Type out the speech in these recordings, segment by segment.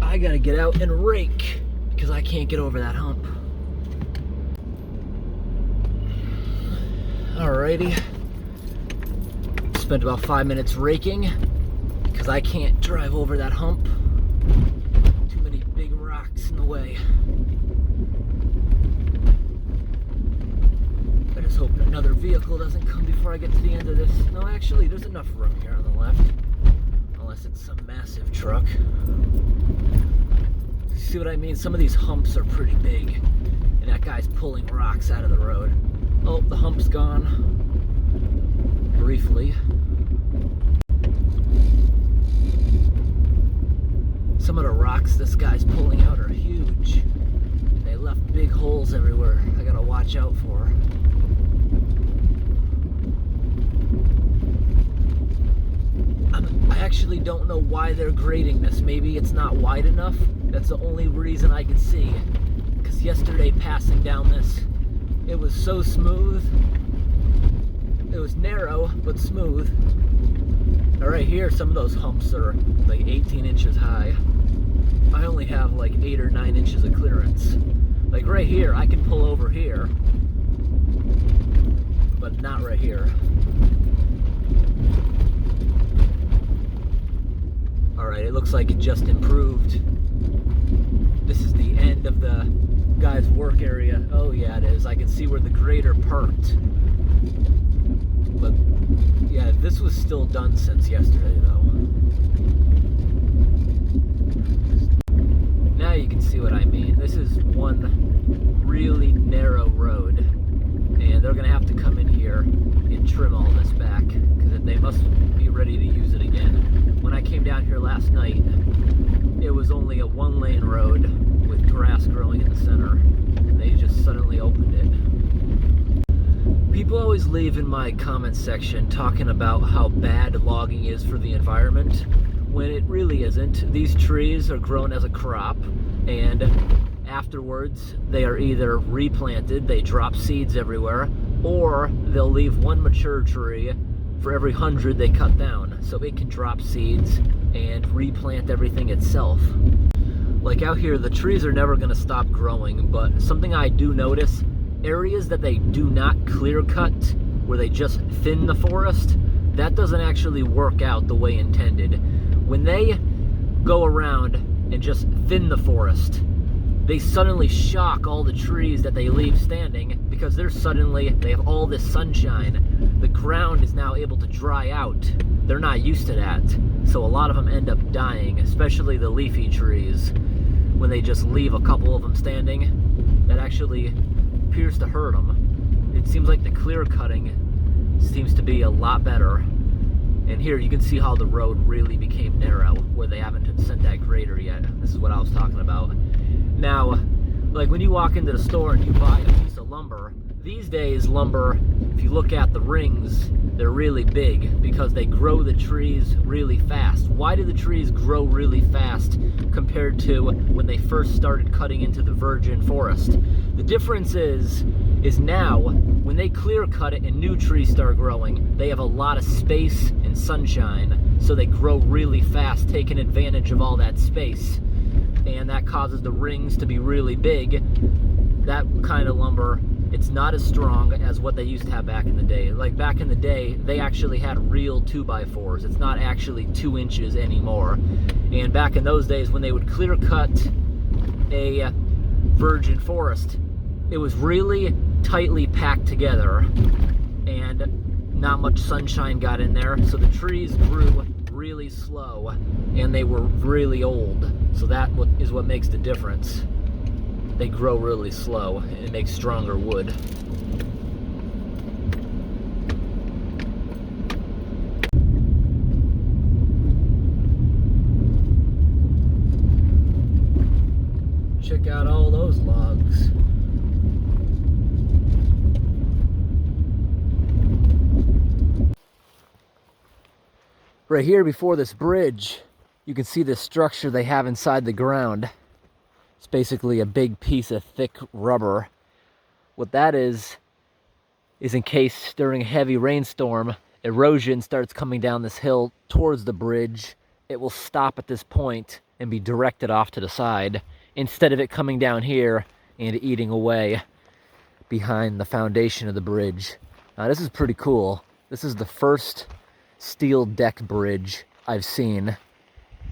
I gotta get out and rake because I can't get over that hump. Alrighty. Spent about 5 minutes raking because I can't drive over that hump. Too many big rocks in the way. I just hope another vehicle doesn't come before I get to the end of this. No, actually, there's enough room here on the left. Unless it's some massive truck. You see what I mean? Some of these humps are pretty big. And that guy's pulling rocks out of the road. Oh, the hump's gone. Briefly. Some of the rocks this guy's pulling out are huge. And they left big holes everywhere I gotta watch out for. I actually don't know why they're grading this. Maybe it's not wide enough. That's the only reason I could see. Because yesterday passing down this, it was so smooth. It was narrow, but smooth. Right here, some of those humps are like 18 inches high. I only have like 8 or 9 inches of clearance. Like right here, I can pull over here, but not right here. Alright, it looks like it just improved. This is the end of the guy's work area. Oh yeah, it is. I can see where the grader parked. But yeah, this was still done since yesterday though. Now you can see what I mean. This is one really narrow road. And they're gonna have to come in here and trim all this back because they must be ready to use it again. When I came down here last night, it was only a 1-lane road with grass growing in the center. And they just suddenly opened it. People always leave in my comment section talking about how bad logging is for the environment, when it really isn't. These trees are grown as a crop, and afterwards they are either replanted, they drop seeds everywhere, or they'll leave one mature tree for every 100 they cut down, so it can drop seeds and replant everything itself. Like out here, the trees are never going to stop growing, but something I do notice, areas that they do not clear cut, where they just thin the forest, that doesn't actually work out the way intended. When they go around and just thin the forest, they suddenly shock all the trees that they leave standing because they have all this sunshine. The ground is now able to dry out. They're not used to that. So a lot of them end up dying, especially the leafy trees. When they just leave a couple of them standing, that actually appears to hurt them. It seems like the clear cutting seems to be a lot better. And here you can see how the road really became narrow, where they haven't sent that grader yet. This is what I was talking about. Now, like when you walk into the store and you buy a piece of lumber, these days lumber, if you look at the rings, they're really big because they grow the trees really fast. Why do the trees grow really fast compared to when they first started cutting into the virgin forest? The difference is now when they clear cut it and new trees start growing, they have a lot of space and sunshine, so they grow really fast, taking advantage of all that space. And that causes the rings to be really big. That kind of lumber, it's not as strong as what they used to have back in the day. Like back in the day, they actually had real 2x4s. It's not actually 2 inches anymore. And back in those days, when they would clear cut a virgin forest, it was really tightly packed together and not much sunshine got in there. So the trees grew really slow and they were really old. So that is what makes the difference. They grow really slow and it makes stronger wood. Check out all those logs. Right here before this bridge, you can see the structure they have inside the ground. It's basically a big piece of thick rubber. What that is in case during a heavy rainstorm, erosion starts coming down this hill towards the bridge, it will stop at this point and be directed off to the side instead of it coming down here and eating away behind the foundation of the bridge. Now this is pretty cool. This is the first steel deck bridge I've seen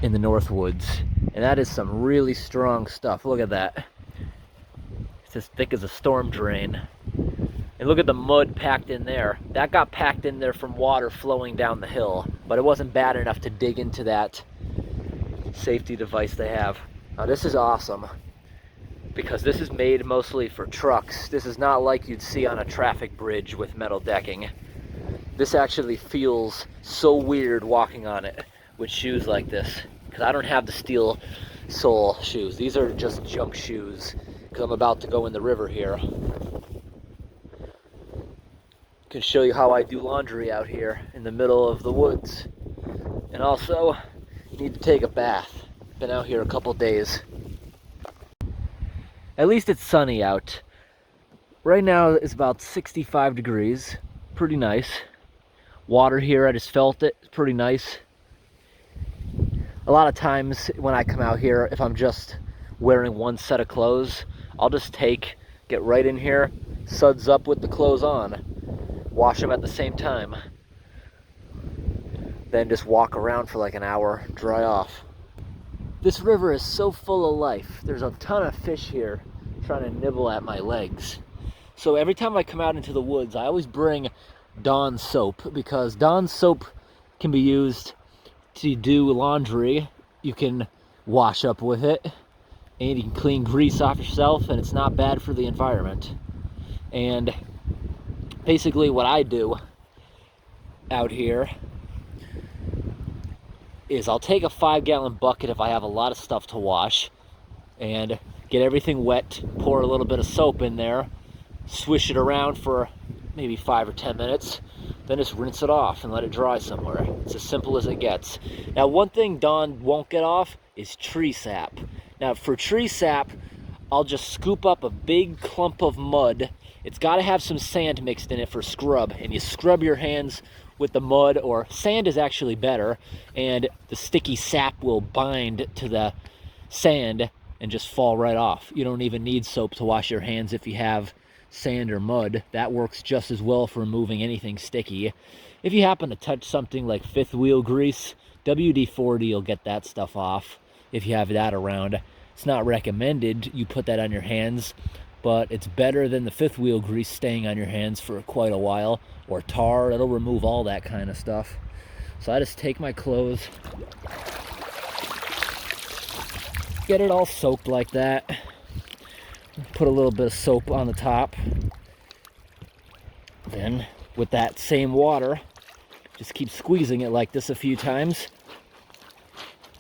in the Northwoods, and that is some really strong stuff. Look at that. It's as thick as a storm drain. And look at the mud packed in there. That got packed in there from water flowing down the hill, but it wasn't bad enough to dig into that safety device they have. Now this is awesome, because this is made mostly for trucks. This is not like you'd see on a traffic bridge with metal decking. This actually feels so weird walking on it with shoes like this, because I don't have the steel sole shoes. These are just junk shoes, because I'm about to go in the river here. Can show you how I do laundry out here in the middle of the woods. And also, need to take a bath. Been out here a couple days. At least it's sunny out. Right now it's about 65 degrees. Pretty nice. Water here, I just felt it. It's pretty nice. A lot of times when I come out here, if I'm just wearing one set of clothes, I'll just get right in here, suds up with the clothes on, wash them at the same time, then just walk around for like an hour, dry off. This river is so full of life. There's a ton of fish here trying to nibble at my legs. So every time I come out into the woods, I always bring Dawn soap, because Dawn soap can be used to do laundry. You can wash up with it, and you can clean grease off yourself, and it's not bad for the environment. And basically what I do out here is I'll take a 5-gallon bucket if I have a lot of stuff to wash, and get everything wet, pour a little bit of soap in there, swish it around for maybe 5 or 10 minutes, then just rinse it off and let it dry somewhere. It's as simple as it gets. Now, one thing Dawn won't get off is tree sap. Now, for tree sap, I'll just scoop up a big clump of mud. It's got to have some sand mixed in it for scrub, and you scrub your hands with the mud, or sand is actually better, and the sticky sap will bind to the sand and just fall right off. You don't even need soap to wash your hands if you have sand or mud. That works just as well for removing anything sticky. If you happen to touch something like fifth wheel grease, WD-40 will get that stuff off if you have that around. It's not recommended you put that on your hands, but it's better than the fifth wheel grease staying on your hands for quite a while, or tar. It'll remove all that kind of stuff. So I just take my clothes, get it all soaked like that, put a little bit of soap on the top, then with that same water, just keep squeezing it like this a few times,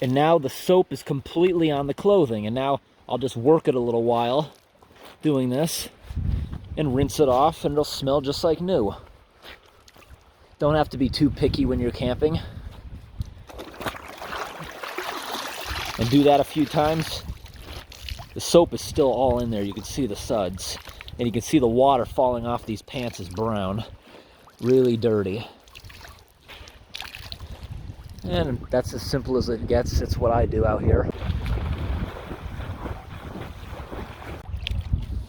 and now the soap is completely on the clothing. And now I'll just work it a little while doing this and rinse it off, and it'll smell just like new. Don't have to be too picky when you're camping, and do that a few times. The soap is still all in there. You can see the suds, and you can see the water falling off these pants is brown, really dirty. And that's as simple as it gets. It's what I do out here.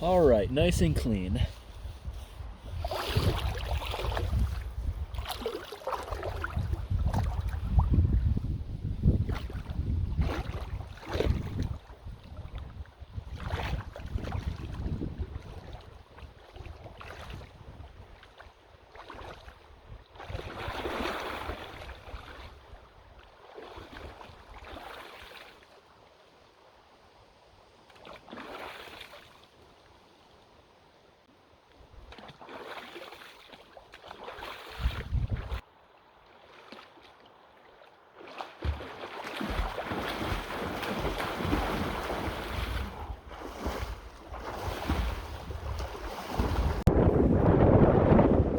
All right, nice and clean.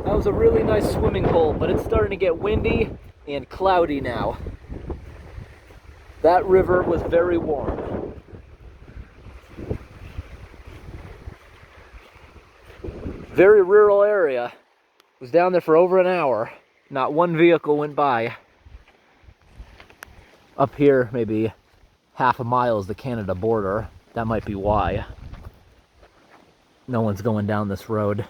That was a really nice swimming hole, but it's starting to get windy and cloudy now. That river was very warm. Very rural area. Was down there for over an hour. Not one vehicle went by. Up here, maybe half a mile is the Canada border. That might be why no one's going down this road.